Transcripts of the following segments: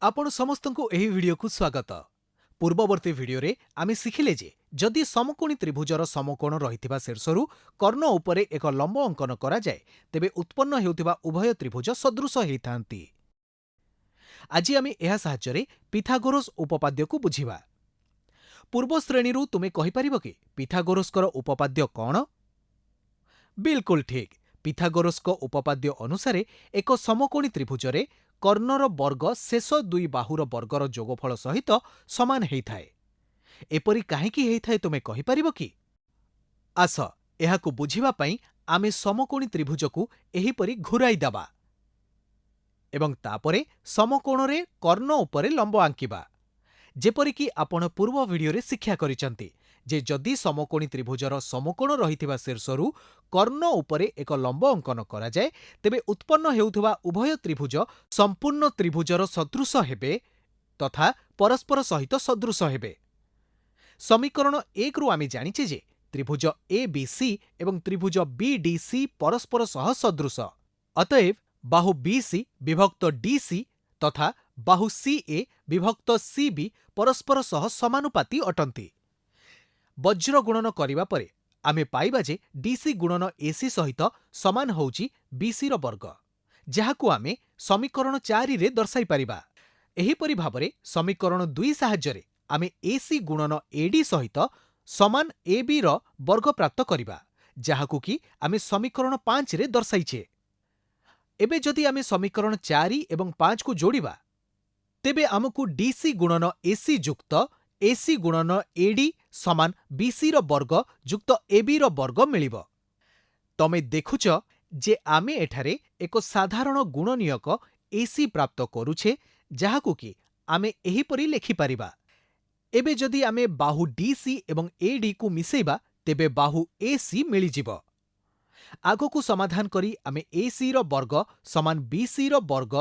आपण समस्तଙ୍କୁ ଏହି ଭିडिଓକୁ ସ୍ୱାଗତ। ପୂର୍ବବର୍ତ୍ତୀ ଭିଡିଓରେ ଆମେ ଶିଖିଲେ ଯେ ଯଦି ସମକୋଣୀ ତ୍ରିଭୁଜର ସମକୋଣ ରହିଥିବା ଶୀର୍ଷରୁ କର୍ଣ୍ଣ ଉପରେ ଏକ ଲମ୍ବ ଅଙ୍କନ କରାଯାଏ ତେବେ ଉତ୍ପନ୍ନ ହେଉଥିବା ଉଭୟ ତ୍ରିଭୁଜ ସଦୃଶ ହୋଇଥାନ୍ତି। ଆଜି ଆମେ ଏହା ସାହାଯ୍ୟରେ ପିଥାଗୋରସ୍ ଉପପାଦ୍ୟକୁ ବୁଝିବା। ପୂର୍ବ ଶ୍ରେଣୀରୁ ତୁମେ କହିପାରିବ କି ପିଥାଗୋରସ୍ଙ୍କର ଉପପାଦ୍ୟ କ'ଣ? ବିଲକୁଲ ଠିକ୍। ପିଥାଗୋରସ୍ଙ୍କ ଉପପାଦ୍ୟ ଅନୁସାରେ ଏକ ସମକୋଣୀ ତ୍ରିଭୁଜରେ କର୍ଣ୍ଣର ବର୍ଗ ଶେଷ ଦୁଇ ବାହୁର ବର୍ଗର ଯୋଗଫଳ ସହିତ ସମାନ ହେଇଥାଏ। ଏପରି କାହିଁକି ହେଇଥାଏ ତୁମେ କହିପାରିବ କି? ଆସ ଏହାକୁ ବୁଝିବା ପାଇଁ ଆମେ ସମକୋଣୀ ତ୍ରିଭୁଜକୁ ଏହିପରି ଘୂରାଇ ଦେବା ଏବଂ ତାପରେ ସମକୋଣରେ କର୍ଣ୍ଣ ଉପରେ ଲମ୍ବ ଆଙ୍କିବା। ଯେପରିକି ଆପଣ ପୂର୍ବ ଭିଡିଓରେ ଶିକ୍ଷା କରିଛନ୍ତି ଯେ ଯଦି ସମକୋଣୀ ତ୍ରିଭୁଜର ସମକୋଣ ରହିଥିବା ଶୀର୍ଷରୁ କର୍ଣ୍ଣ ଉପରେ ଏକ ଲମ୍ବ ଅଙ୍କନ କରାଯାଏ ତେବେ ଉତ୍ପନ୍ନ ହେଉଥିବା ଉଭୟ ତ୍ରିଭୁଜ ସମ୍ପୂର୍ଣ୍ଣ ତ୍ରିଭୁଜର ସଦୃଶ ହେବେ ତଥା ପରସ୍ପର ସହିତ ସଦୃଶ ହେବେ। ସମୀକରଣ 1ରୁ ଆମେ ଜାଣିଛେ ଯେ ତ୍ରିଭୁଜ ABC ଏବଂ ତ୍ରିଭୁଜ BDC ପରସ୍ପର ସହ ସଦୃଶ। ଅତଏବ ବାହୁ BC ବିଭକ୍ତ DC ତଥା ବାହୁ CA ବିଭକ୍ତ CB ପରସ୍ପର ସହ ସମାନୁପାତି ଅଟନ୍ତି। ବଜ୍ର ଗୁଣନ କରିବା ପରେ ଆମେ ପାଇବା ଯେ DC ଗୁଣନ AC ସହିତ ସମାନ ହେଉଛି BCର ବର୍ଗ, ଯାହାକୁ ଆମେ ସମୀକରଣ 4ରେ ଦର୍ଶାଇ ପାରିବା। ଏହିପରି ଭାବରେ ସମୀକରଣ 2 ସାହାଯ୍ୟରେ ଆମେ AC ଗୁଣନ AD ସହିତ ସମାନ ABର ବର୍ଗ ପ୍ରାପ୍ତ କରିବା, ଯାହାକୁ କି ଆମେ ସମୀକରଣ 5ରେ ଦର୍ଶାଇଛେ। ଏବେ ଯଦି ଆମେ ସମୀକରଣ 4 ଏବଂ 5କୁ ଯୋଡ଼ିବା ତେବେ ଆମକୁ DC ଗୁଣନ AC ଯୁକ୍ତ AC ଗୁଣନ AD ସମାନ BCର ବର୍ଗ ଯୁକ୍ତ ABର ବର୍ଗ ମିଳିବ। ତମେ ଦେଖୁଛ ଯେ ଆମେ ଏଠାରେ ଏକ ସାଧାରଣ ଗୁଣନୀୟକ AC ପ୍ରାପ୍ତ କରୁଛେ, ଯାହାକୁ କି ଆମେ ଏହିପରି ଲେଖିପାରିବା। ଏବେ ଯଦି ଆମେ ବାହୁ DC ଏବଂ ADକୁ ମିଶେଇବା ତେବେ ବାହୁ AC ମିଳିଯିବ। ଆଗକୁ ସମାଧାନ କରି ଆମେ ACର ବର୍ଗ ସମାନ BCର ବର୍ଗ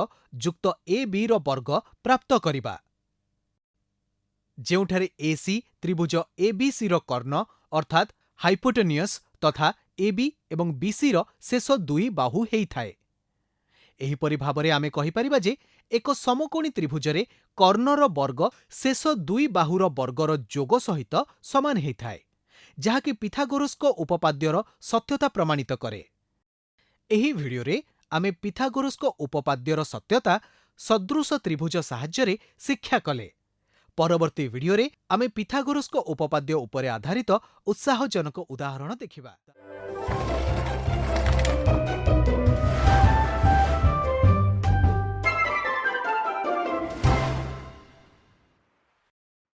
ଯୁକ୍ତ ABର ବର୍ଗ ପ୍ରାପ୍ତ କରିବା, ଯେଉଁଠାରେ AC ତ୍ରିଭୁଜ ABCର କର୍ଣ୍ଣ ଅର୍ଥାତ୍ ହାଇପୋଟେନିୟସ୍ ତଥା AB ଏବଂ BCର ଶେଷ ଦୁଇ ବାହୁ ହେଇଥାଏ। ଏହିପରି ଭାବରେ ଆମେ କହିପାରିବା ଯେ ଏକ ସମକୋଣୀ ତ୍ରିଭୁଜରେ କର୍ଣ୍ଣର ବର୍ଗ ଶେଷ ଦୁଇ ବାହୁର ବର୍ଗର ଯୋଗ ସହିତ ସମାନ ହେଇଥାଏ, ଯାହାକି ପିଥାଗୋରସ୍ଙ୍କ ଉପପାଦ୍ୟର ସତ୍ୟତା ପ୍ରମାଣିତ କରେ। ଏହି ଭିଡିଓରେ ଆମେ ପିଥାଗୋରସ୍ଙ୍କ ଉପପାଦ୍ୟର ସତ୍ୟତା ସଦୃଶ ତ୍ରିଭୁଜ ସାହାଯ୍ୟରେ ଶିକ୍ଷା କଲେ। ପରବର୍ତ୍ତୀ ଭିଡିଓରେ ଆମେ ପିଥାଗୋରସ୍ଙ୍କ ଉପପାଦ୍ୟ ଉପରେ ଆଧାରିତ ଉତ୍ସାହଜନକ ଉଦାହରଣ ଦେଖିବା।